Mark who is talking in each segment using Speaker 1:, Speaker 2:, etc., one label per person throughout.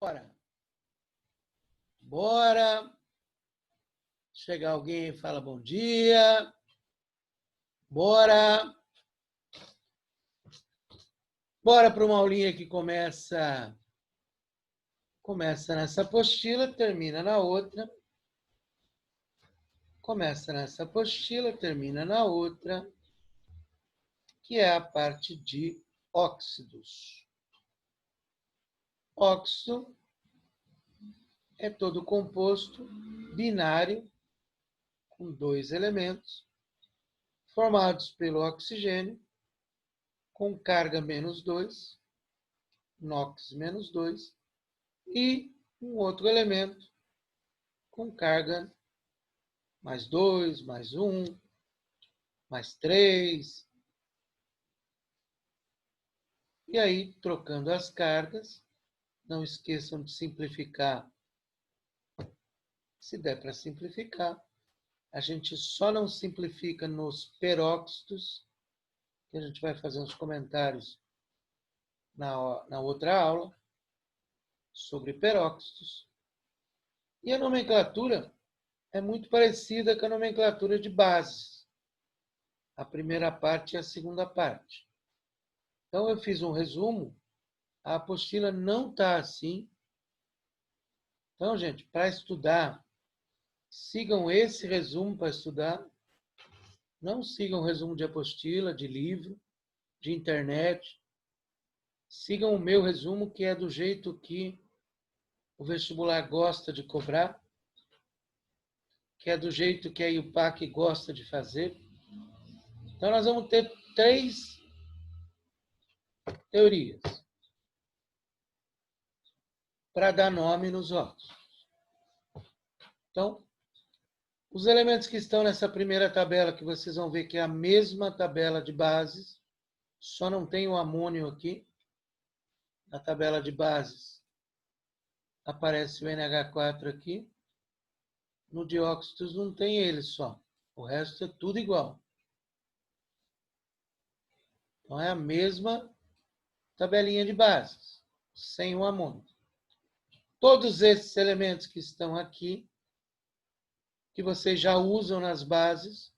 Speaker 1: Bora. Bora. Chega alguém e fala bom dia. Bora. Bora para uma aulinha que começa nessa apostila, termina na outra. Começa nessa apostila, termina na outra, que é a parte de óxidos. Óxido é todo composto binário com dois elementos, formados pelo oxigênio, com carga -2, NOx -2, e um outro elemento com carga +2, +1, +3. E aí, trocando as cargas, não esqueçam de simplificar. Se der para simplificar, a gente só não simplifica nos peróxidos, que a gente vai fazer uns comentários na outra aula sobre peróxidos. E a nomenclatura é muito parecida com a nomenclatura de bases. A primeira parte e a segunda parte. Então, eu fiz um resumo. A apostila não está assim. Então, gente, para estudar, sigam esse resumo para estudar. Não sigam resumo de apostila, de livro, de internet. Sigam o meu resumo, que é do jeito que o vestibular gosta de cobrar, que é do jeito que a IUPAC gosta de fazer. Então, nós vamos ter 3 teorias para dar nome nos óxidos. Então, os elementos que estão nessa primeira tabela, que vocês vão ver que é a mesma tabela de bases, só não tem o amônio aqui. Na tabela de bases aparece o NH4 aqui. No dióxidos não tem ele só. O resto é tudo igual. Então é a mesma tabelinha de bases, sem o amônio. Todos esses elementos que estão aqui, que vocês já usam nas bases,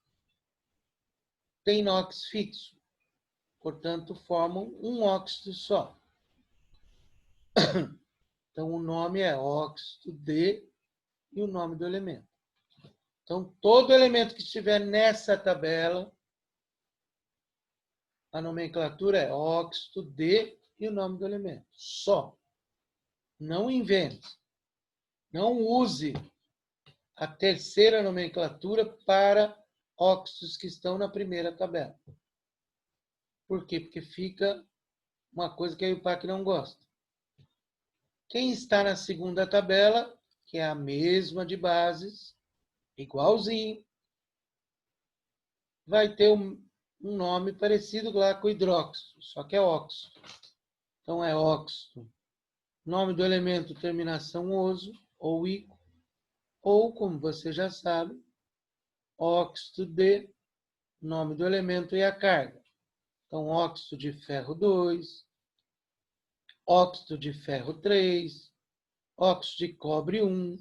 Speaker 1: têm NOx fixo. Portanto, formam um óxido só. Então, o nome é óxido D e o nome do elemento. Então, todo elemento que estiver nessa tabela, a nomenclatura é óxido D e o nome do elemento. Só. Não invente. Não use a terceira nomenclatura para óxidos que estão na primeira tabela. Por quê? Porque fica uma coisa que a IUPAC não gosta. Quem está na segunda tabela, que é a mesma de bases, igualzinho, vai ter um nome parecido lá com hidróxido, só que é óxido. Então é óxido. Nome do elemento, terminação oso ou ico, ou, como você já sabe, óxido de, nome do elemento e a carga. Então, óxido de ferro 2, óxido de ferro 3, óxido de cobre 1.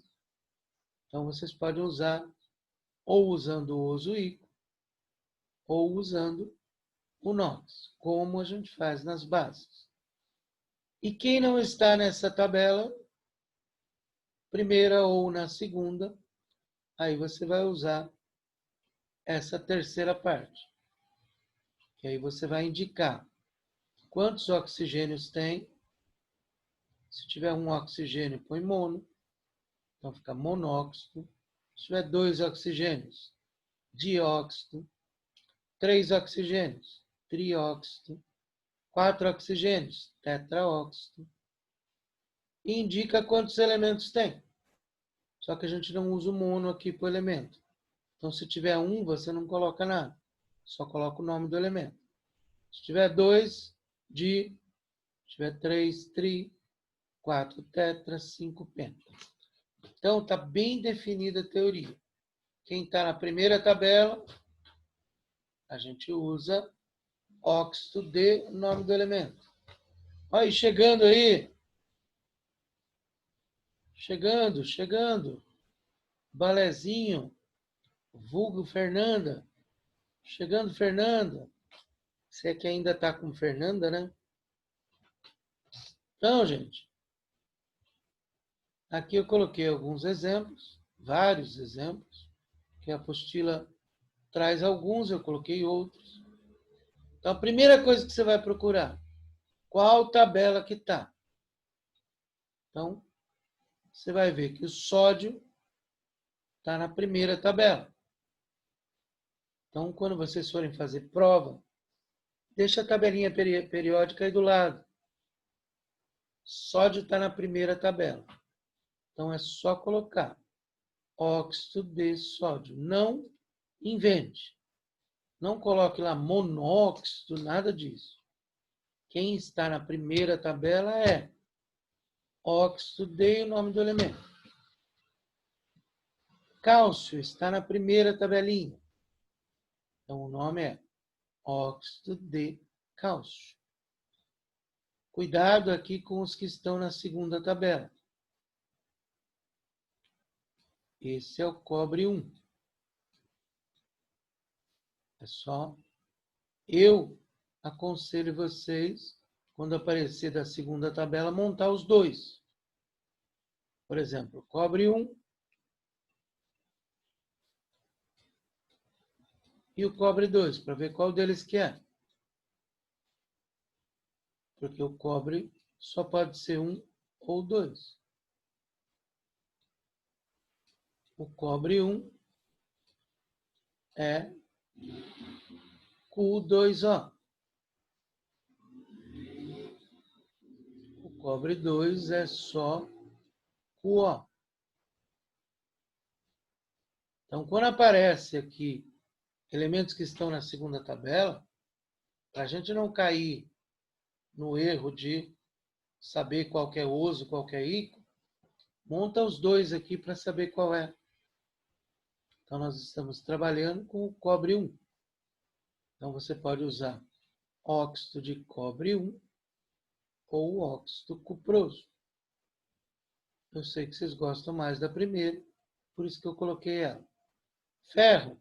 Speaker 1: Então, vocês podem usar ou usando o oso ico, ou usando o NOx, como a gente faz nas bases. E quem não está nessa tabela, primeira ou na segunda, aí você vai usar essa terceira parte. Que aí você vai indicar quantos oxigênios tem. Se tiver um oxigênio, põe mono. Então fica monóxido. Se tiver 2 oxigênios, dióxido. 3 oxigênios, trióxido. 4 oxigênios, tetraóxido. E indica quantos elementos tem. Só que a gente não usa o mono aqui para o elemento. Então, se tiver 1, você não coloca nada. Só coloca o nome do elemento. Se tiver 2, di. Se tiver 3, tri. 4, tetra. 5, penta. Então, está bem definida a teoria. Quem está na primeira tabela, a gente usa óxido de nome do elemento. Aí, chegando aí. Chegando, chegando. Balezinho, vulgo Fernanda. Chegando, Fernanda. Você que ainda está com Fernanda, né? Então, gente, aqui eu coloquei alguns exemplos, vários exemplos, que a apostila traz alguns, eu coloquei outros. Então, a primeira coisa que você vai procurar, qual tabela que está? Então, você vai ver que o sódio está na primeira tabela. Então, quando vocês forem fazer prova, deixa a tabelinha periódica aí do lado. Sódio está na primeira tabela. Então, é só colocar óxido de sódio. Não invente. Não coloque lá monóxido, nada disso. Quem está na primeira tabela é óxido de, o nome do elemento. Cálcio está na primeira tabelinha. Então, o nome é óxido de cálcio. Cuidado aqui com os que estão na segunda tabela. Esse é o cobre 1. É só. Eu aconselho vocês, quando aparecer da segunda tabela, montar os dois. Por exemplo, cobre 1 e o cobre 2, para ver qual deles que é. Porque o cobre só pode ser 1 ou 2. O cobre 1 é Cu2O. O cobre 2 é só QO. Então, quando aparece aqui elementos que estão na segunda tabela, para a gente não cair no erro de saber qual que é oso, qual que é ícaro, monta os dois aqui para saber qual é. Então, nós estamos trabalhando com o cobre 1. Então, você pode usar óxido de cobre 1 ou óxido cuproso. Eu sei que vocês gostam mais da primeira, por isso que eu coloquei ela. Ferro.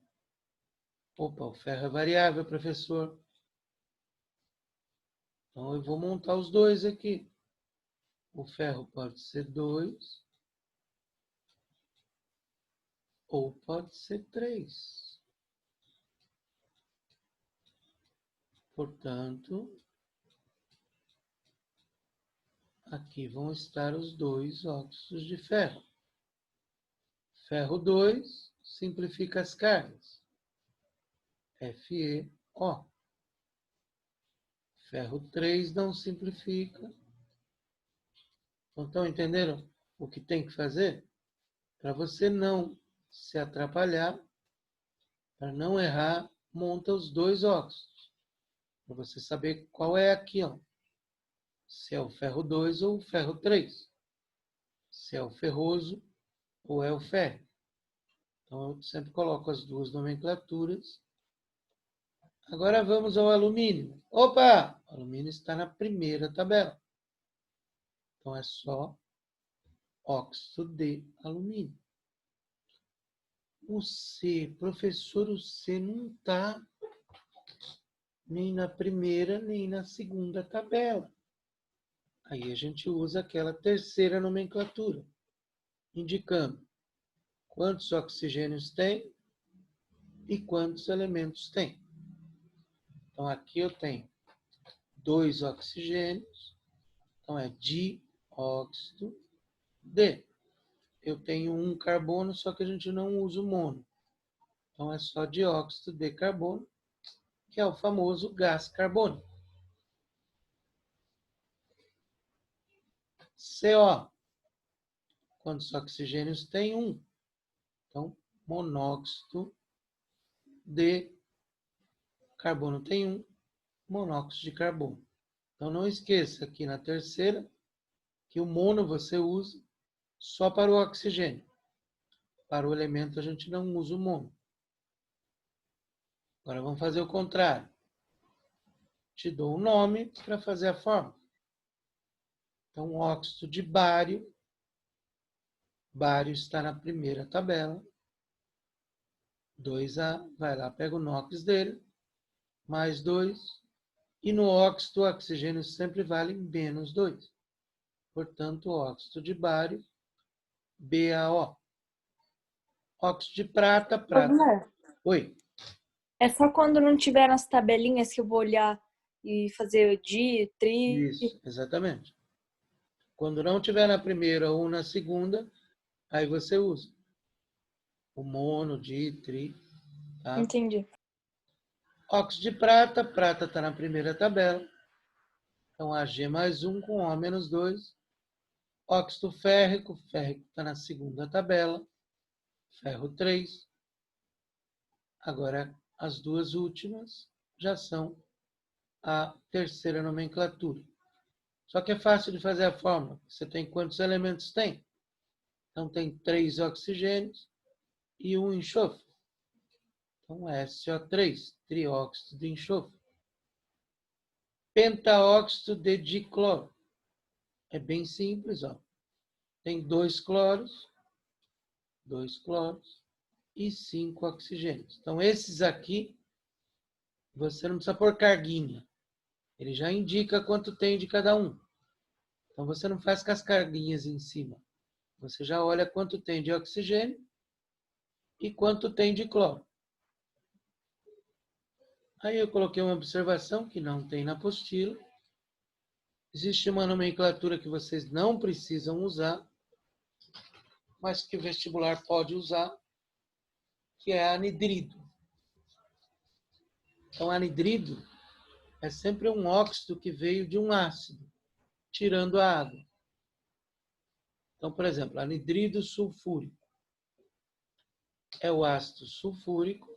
Speaker 1: Opa, o ferro é variável, professor. Então, eu vou montar os dois aqui. O ferro pode ser 2 ou pode ser 3. Portanto, aqui vão estar os dois óxidos de ferro. Ferro 2 simplifica as cargas. FeO. Ferro 3 não simplifica. Então, entenderam o que tem que fazer? Para você não se atrapalhar, para não errar, monta os dois óxidos. Para você saber qual é aqui, ó. Se é o ferro 2 ou o ferro 3. Se é o ferroso ou é o ferro. Então, eu sempre coloco as duas nomenclaturas. Agora vamos ao alumínio. Opa! O alumínio está na primeira tabela. Então, é só óxido de alumínio. O C, professor, o C não está nem na primeira nem na segunda tabela. Aí a gente usa aquela terceira nomenclatura, indicando quantos oxigênios tem e quantos elementos tem. Então, aqui eu tenho 2 oxigênios, então é dióxido de. Eu tenho 1 carbono, só que a gente não usa o mono. Então, é só dióxido de carbono, que é o famoso gás carbônico. CO. Quantos oxigênios tem? 1. Então, monóxido de carbono tem 1. Monóxido de carbono. Então, não esqueça aqui na terceira que o mono você usa só para o oxigênio. Para o elemento, a gente não usa o mono. Agora, vamos fazer o contrário. Te dou um nome para fazer a fórmula. Então, óxido de bário bário está na primeira tabela. 2A, vai lá, pega o NOx dele, mais 2. E no óxido, o oxigênio sempre vale menos 2. Portanto, óxido de bário, BaO. Óxido de prata,
Speaker 2: Ô,
Speaker 1: prata.
Speaker 2: Guilherme,
Speaker 1: Oi.
Speaker 2: é só quando não tiver nas tabelinhas que eu vou olhar e fazer di, tri.
Speaker 1: Isso, exatamente. Quando não tiver na primeira ou na segunda, aí você usa o mono, di, tri, tá?
Speaker 2: Entendi.
Speaker 1: Óxido de prata, prata está na primeira tabela. Então, Ag mais 1 com O menos 2. Óxido férrico, férrico está na segunda tabela. Ferro 3. Agora, as duas últimas já são a terceira nomenclatura. Só que é fácil de fazer a fórmula. Você tem quantos elementos tem? Então, tem 3 oxigênios e 1 enxofre. Então, SO3, trióxido de enxofre. Pentaóxido de dicloro. É bem simples, ó. Tem 2 cloros e 5 oxigênios. Então, esses aqui, você não precisa pôr carguinha. Ele já indica quanto tem de cada um. Então, você não faz com as carguinhas em cima. Você já olha quanto tem de oxigênio e quanto tem de cloro. Aí eu coloquei uma observação que não tem na apostila. Existe uma nomenclatura que vocês não precisam usar, mas que o vestibular pode usar, que é anidrido. Então, anidrido é sempre um óxido que veio de um ácido, tirando a água. Então, por exemplo, anidrido sulfúrico é o ácido sulfúrico,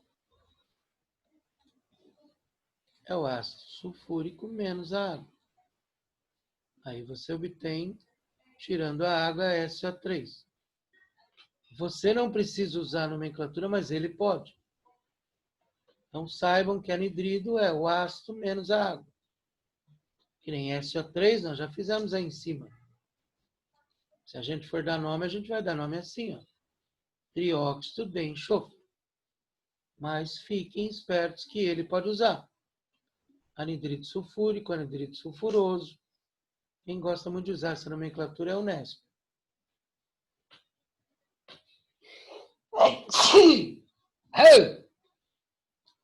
Speaker 1: menos a água. Aí você obtém, tirando a água, SO3. Você não precisa usar a nomenclatura, mas ele pode. Então, saibam que anidrido é o ácido menos a água. Que nem SO3, nós já fizemos aí em cima. Se a gente for dar nome, a gente vai dar nome assim, ó. Trióxido de enxofre. Mas fiquem espertos que ele pode usar. Anidrito sulfúrico, anidrito sulfuroso. Quem gosta muito de usar essa nomenclatura é o Unesp.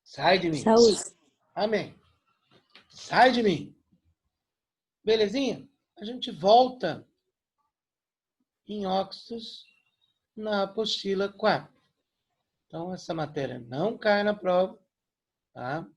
Speaker 1: Sai de mim.
Speaker 2: Saúde.
Speaker 1: Amém. Sai de mim. Belezinha? A gente volta em óxidos na apostila 4. Então, essa matéria não cai na prova, tá?